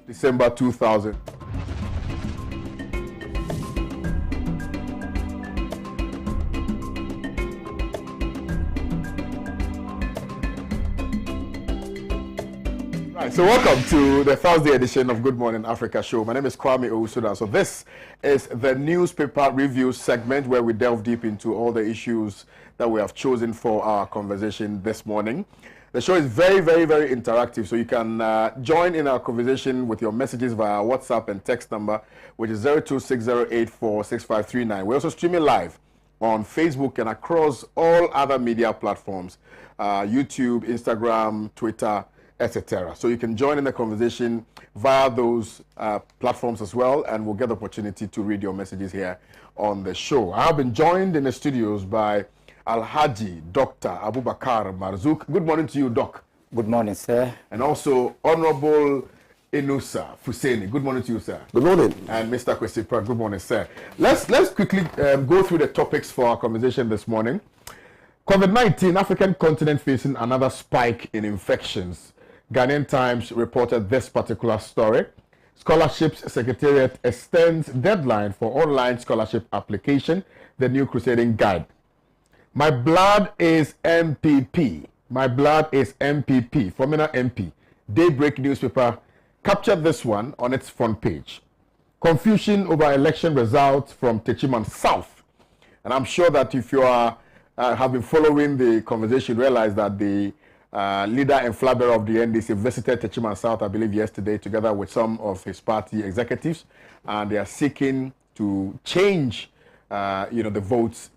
December 2000. Right, so welcome to the Thursday edition of Good Morning Africa show. My name is Kwame Owusu. So this is the newspaper review segment where we delve deep into all the issues that we have chosen for our conversation this morning. The show is very, very, very interactive, so you can join in our conversation with your messages via WhatsApp and text number, which is 0260846539. We're also streaming live on Facebook and across all other media platforms, YouTube, Instagram, Twitter, etc. So you can join in the conversation via those platforms as well, and we'll get the opportunity to read your messages here on the show. I have been joined in the studios by Alhaji Dr. Abubakar Marzouk. Good morning to you, Doc. Good morning, sir. And also Honorable Inusa Fuseni. Good morning to you, sir. Good morning. And Mr. Kwesipa. Good morning, sir. Let's quickly go through the topics for our conversation this morning. COVID-19, African continent facing another spike in infections. Ghanaian Times reported this particular story. Scholarships Secretariat extends deadline for online scholarship application, the new crusading guide. My blood is MPP. My blood is MPP. Former MP. Daybreak newspaper captured this one on its front page. Confusion over election results from Techiman South. And I'm sure that if you are have been following the conversation, realize that the leader and flag bearer of the NDC visited Techiman South, I believe, yesterday, together with some of his party executives, and they are seeking to change, the votes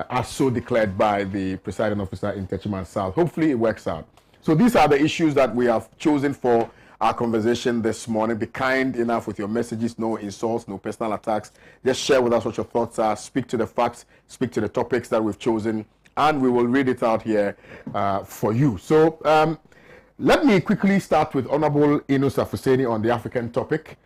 as so declared by the presiding officer in Techiman South. Hopefully, it works out. So these are the issues that we have chosen for our conversation this morning. Be kind enough with your messages, no insults, no personal attacks. Just share with us what your thoughts are. Speak to the facts, speak to the topics that we've chosen, and we will read it out here for you. So let me quickly start with Honorable Inusa Fuseni on the African topic.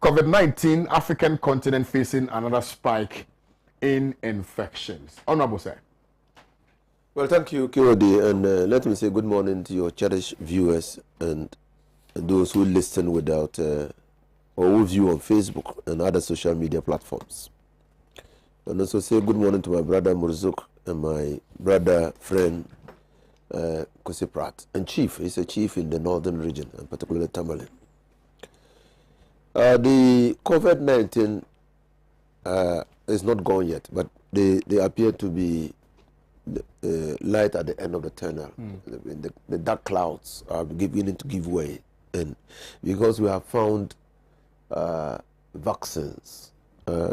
COVID-19, African continent facing another spike in infections. Honorable sir. Well, thank you, Kirodi, and let me say good morning to your cherished viewers and those who listen without or who view on Facebook and other social media platforms. And also say good morning to my brother Marzouk and my brother friend Kosiprat, and chief. He's a chief in the northern region, and particularly Tamale. The COVID-19 is not gone yet, but they appear to be light at the end of the tunnel. The dark clouds are beginning to give way, and because we have found vaccines,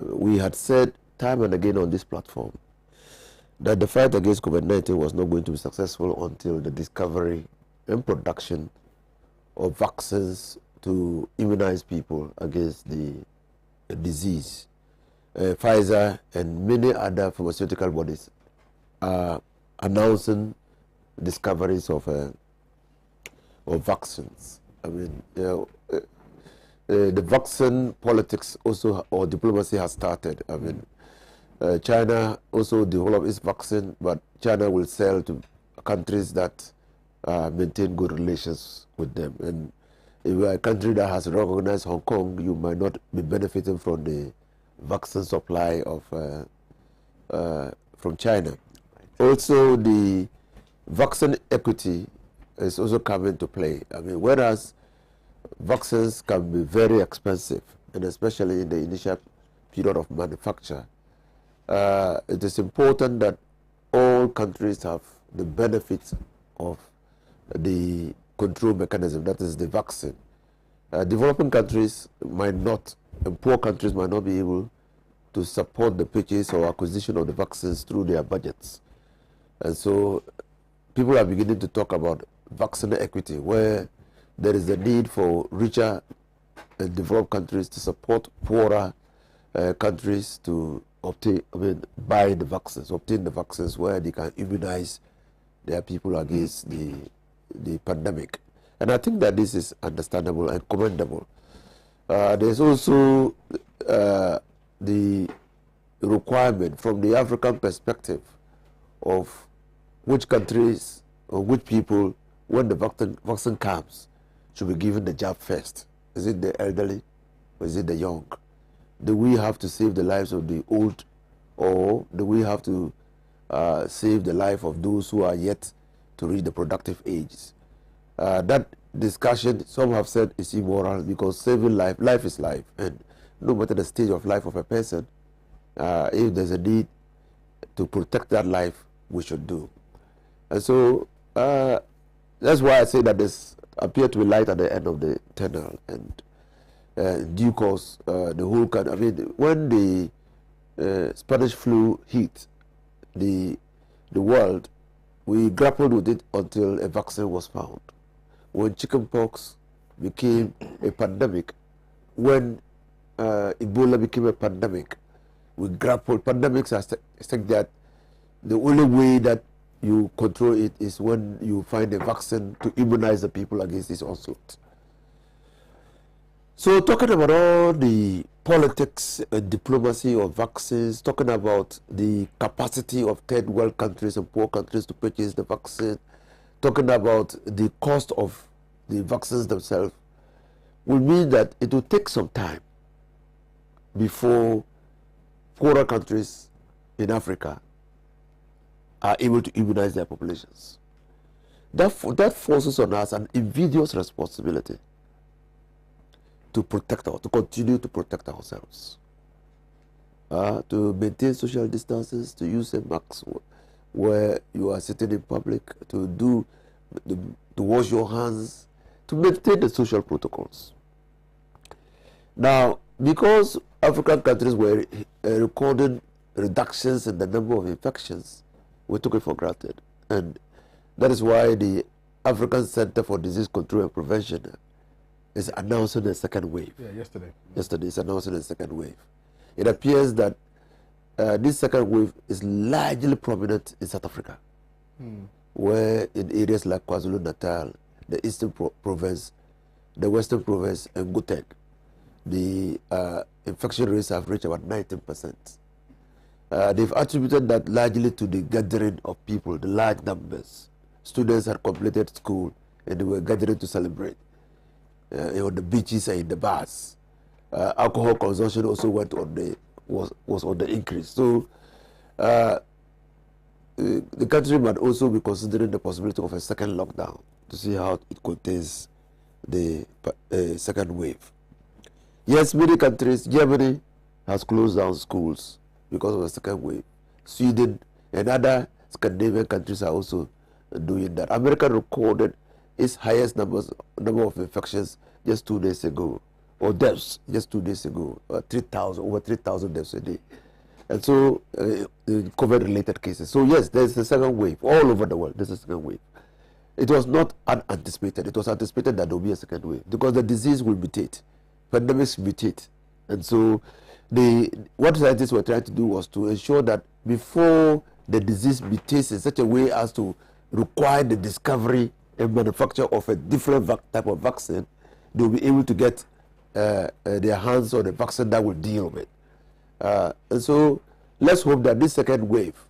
we had said time and again on this platform that the fight against COVID-19 was not going to be successful until the discovery and production of vaccines to immunize people against the disease. Pfizer and many other pharmaceutical bodies are announcing discoveries of vaccines. I mean, the vaccine politics also, or diplomacy, has started. I mean, China also developed its vaccine, but China will sell to countries that maintain good relations with them. And if you are a country that has recognized Hong Kong, you might not be benefiting from the vaccine supply of from China. Also, the vaccine equity is also coming to play. I mean, whereas vaccines can be very expensive, and especially in the initial period of manufacture, it is important that all countries have the benefits of the control mechanism, that is the vaccine. Developing countries might not, and poor countries might not be able to support the purchase or acquisition of the vaccines through their budgets. And so people are beginning to talk about vaccine equity, where there is a need for richer and developed countries to support poorer countries to obtain, buy the vaccines, obtain the vaccines where they can immunize their people against the pandemic. And I think that this is understandable and commendable. There's also the requirement from the African perspective of which countries or which people, when the vaccine comes, should be given the jab first. Is it the elderly or is it the young? Do we have to save the lives of the old, or do we have to save the life of those who are yet to reach the productive ages? That discussion, some have said, is immoral, because saving life is life, and no matter the stage of life of a person, if there's a need to protect that life, we should do. And so that's why I say that there's appear to be light at the end of the tunnel, and in due course, the whole country. I mean, when the Spanish flu hit the world, we grappled with it until a vaccine was found. When chickenpox became a pandemic, when Ebola became a pandemic, we grappled. Pandemics are saying that the only way that you control it is when you find a vaccine to immunize the people against this onslaught. So talking about all the politics and diplomacy of vaccines, talking about the capacity of third world countries and poor countries to purchase the vaccine, talking about the cost of the vaccines themselves, will mean that it will take some time before poorer countries in Africa are able to immunize their populations. That forces on us an invidious responsibility to continue to protect ourselves, to maintain social distances, to use a mask where you are sitting in public, to wash your hands, to maintain the social protocols. Now, because African countries were recording reductions in the number of infections, we took it for granted, and that is why the African Center for Disease Control and Prevention is announcing a second wave. Yeah, yesterday. Yesterday is announcing a second wave. It appears that this second wave is largely prominent in South Africa, where in areas like KwaZulu-Natal, the Eastern Province, the Western Province, and Gauteng, the infection rates have reached about 19%. They've attributed that largely to the gathering of people, the large numbers. Students had completed school and they were gathering to celebrate on the beaches and in the bars. Alcohol consumption also was on the increase. So the country might also be considering the possibility of a second lockdown to see how it contains the second wave. Yes, many countries, Germany has closed down schools because of the second wave. Sweden and other Scandinavian countries are also doing that. America recorded its highest number of infections just 2 days ago, or deaths just 2 days ago, over 3,000 deaths a day. And so, COVID-related cases. So yes, there's a second wave all over the world. There's a second wave. It was not unanticipated. It was anticipated that there will be a second wave because the disease will mutate, pandemics mutate, and so what scientists were trying to do was to ensure that before the disease mutates in such a way as to require the discovery and manufacture of a different type of vaccine, they'll be able to get their hands on a vaccine that will deal with it. And so let's hope that this second wave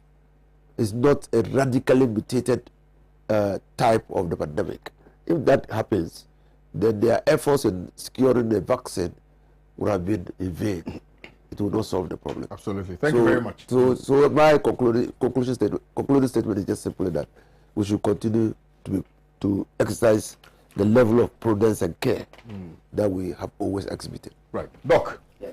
is not a radically mutated type of the pandemic. If that happens, then their efforts in securing a vaccine would have been in vain. It will not solve the problem. Absolutely. Thank you very much. So my concluding statement is just simply that we should continue to exercise the level of prudence and care that we have always exhibited. Right. Doc. Yes.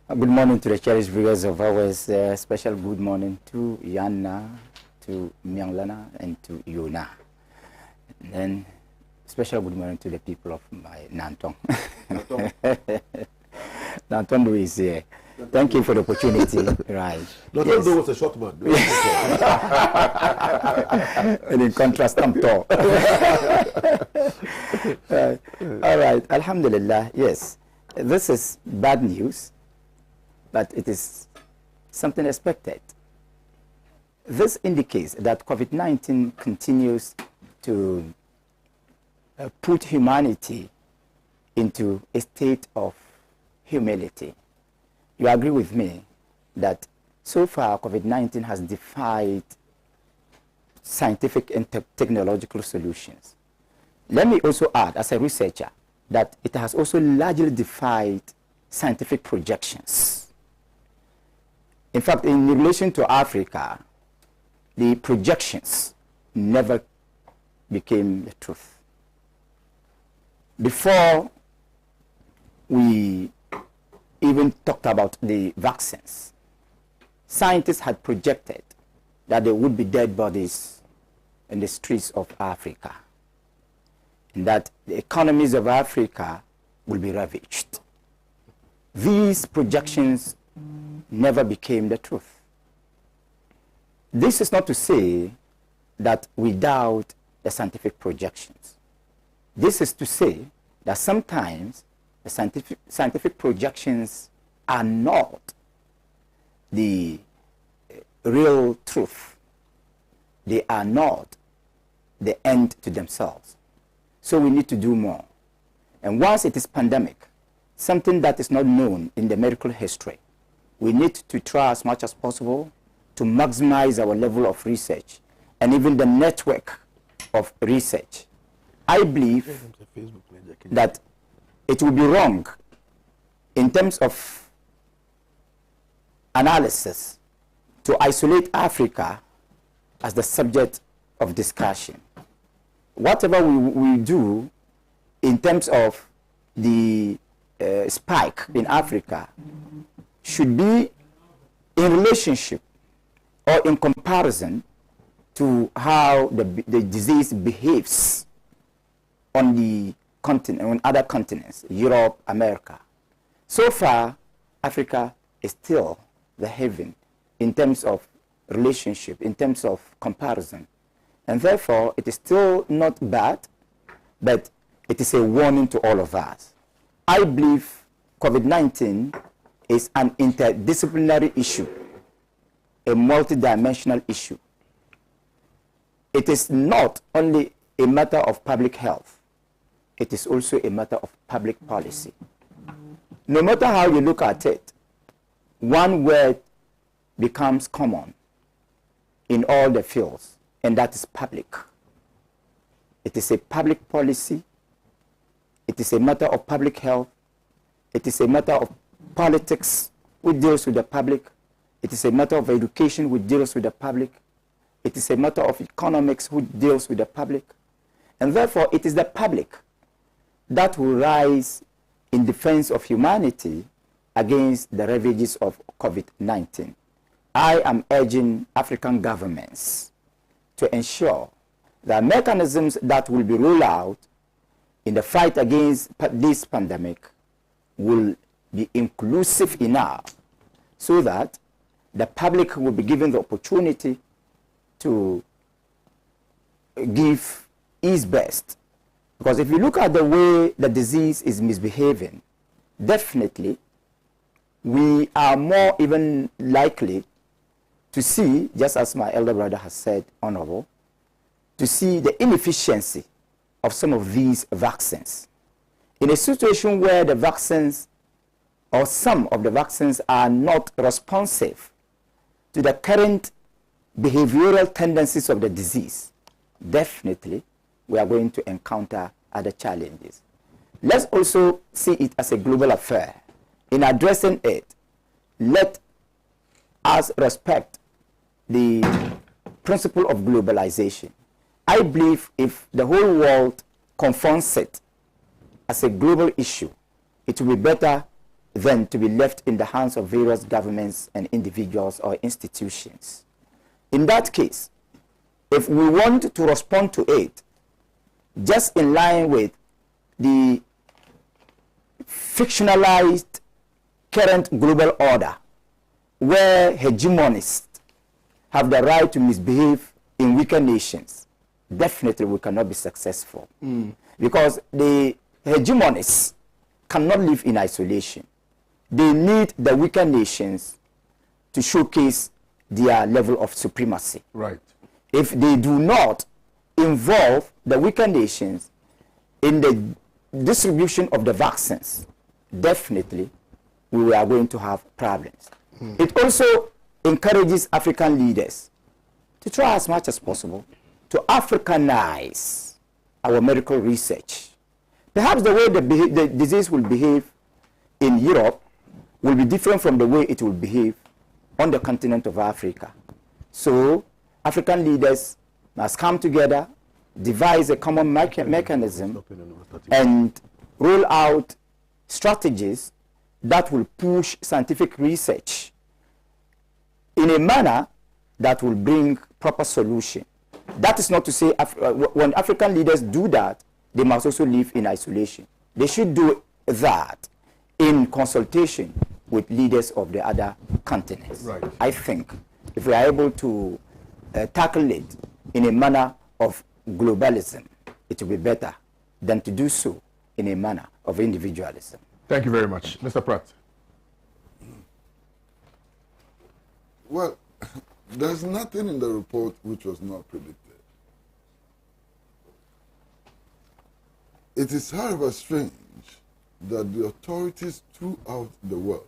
Good morning to the cherished viewers of ours. Special good morning to Yanna, to Myanglana, and to Yona. And then special good morning to the people of my Nantong. Nantondo is here. Thank you for the opportunity. Right. Nantondo was a short man. And in contrast, I'm tall. All right. Alhamdulillah. Yes. This is bad news, but it is something expected. This indicates that COVID-19 continues to put humanity into a state of humility. You agree with me that so far COVID-19 has defied scientific and technological solutions. Let me also add, as a researcher, that it has also largely defied scientific projections. In fact, in relation to Africa, the projections never became the truth. Before we even talked about the vaccines, scientists had projected that there would be dead bodies in the streets of Africa, and that the economies of Africa will be ravaged. These projections never became the truth. This is not to say that we doubt the scientific projections. This is to say that sometimes the scientific projections are not the real truth. They are not the end to themselves. So we need to do more. And once it is pandemic, something that is not known in the medical history, we need to try as much as possible to maximize our level of research and even the network of research. I believe that it will be wrong in terms of analysis to isolate Africa as the subject of discussion. Whatever we do in terms of the spike in Africa should be in relationship or in comparison to how the disease behaves on the continent, on other continents, Europe, America. So far, Africa is still the haven in terms of relationship, in terms of comparison. And therefore, it is still not bad, but it is a warning to all of us. I believe COVID-19 is an interdisciplinary issue, a multidimensional issue. It is not only a matter of public health, it is also a matter of public policy. No matter how you look at it, one word becomes common in all the fields, and that is public. It is a public policy. It is a matter of public health. It is a matter of politics which deals with the public. It is a matter of education which deals with the public. It is a matter of economics which deals with the public. And therefore, it is the public that will rise in defense of humanity against the ravages of COVID-19. I am urging African governments to ensure that mechanisms that will be rolled out in the fight against this pandemic will be inclusive enough so that the public will be given the opportunity to give its best. Because if you look at the way the disease is misbehaving, definitely we are more even likely to see, just as my elder brother has said, Honorable, to see the inefficiency of some of these vaccines. In a situation where the vaccines or some of the vaccines are not responsive to the current behavioral tendencies of the disease, definitely we are going to encounter other challenges. Let's also see it as a global affair. In addressing it, let us respect the principle of globalization. I believe if the whole world confronts it as a global issue, it will be better than to be left in the hands of various governments and individuals or institutions. In that case, if we want to respond to it, just in line with the fictionalized current global order, where hegemonists have the right to misbehave in weaker nations, definitely we cannot be successful. Because the hegemonists cannot live in isolation. They need the weaker nations to showcase their level of supremacy. Right. If they do not involve the weaker nations in the distribution of the vaccines, definitely we are going to have problems. It also encourages African leaders to try as much as possible to Africanize our medical research, Perhaps the way the disease will behave in Europe will be different from the way it will behave on the continent of Africa. So African leaders must come together, devise a common mechanism, and roll out strategies that will push scientific research in a manner that will bring proper solution. That is not to say when African leaders do that, they must also live in isolation. They should do that in consultation with leaders of the other continents. Right. I think if we are able to tackle it in a manner of globalism, it will be better than to do so in a manner of individualism. Thank you very much. Mr. Pratt. Well, there's nothing in the report which was not predicted. It is, however, strange that the authorities throughout the world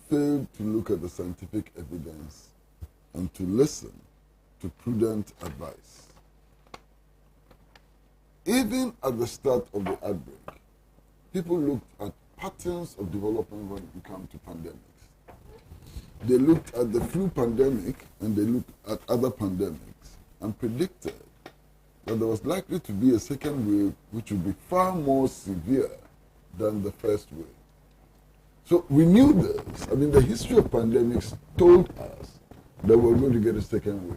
failed to look at the scientific evidence and to listen to prudent advice. Even at the start of the outbreak, people looked at patterns of development when it came to pandemics. They looked at the flu pandemic and they looked at other pandemics and predicted that there was likely to be a second wave which would be far more severe than the first wave. So we knew this. I mean, the history of pandemics told us that we were going to get a second wave.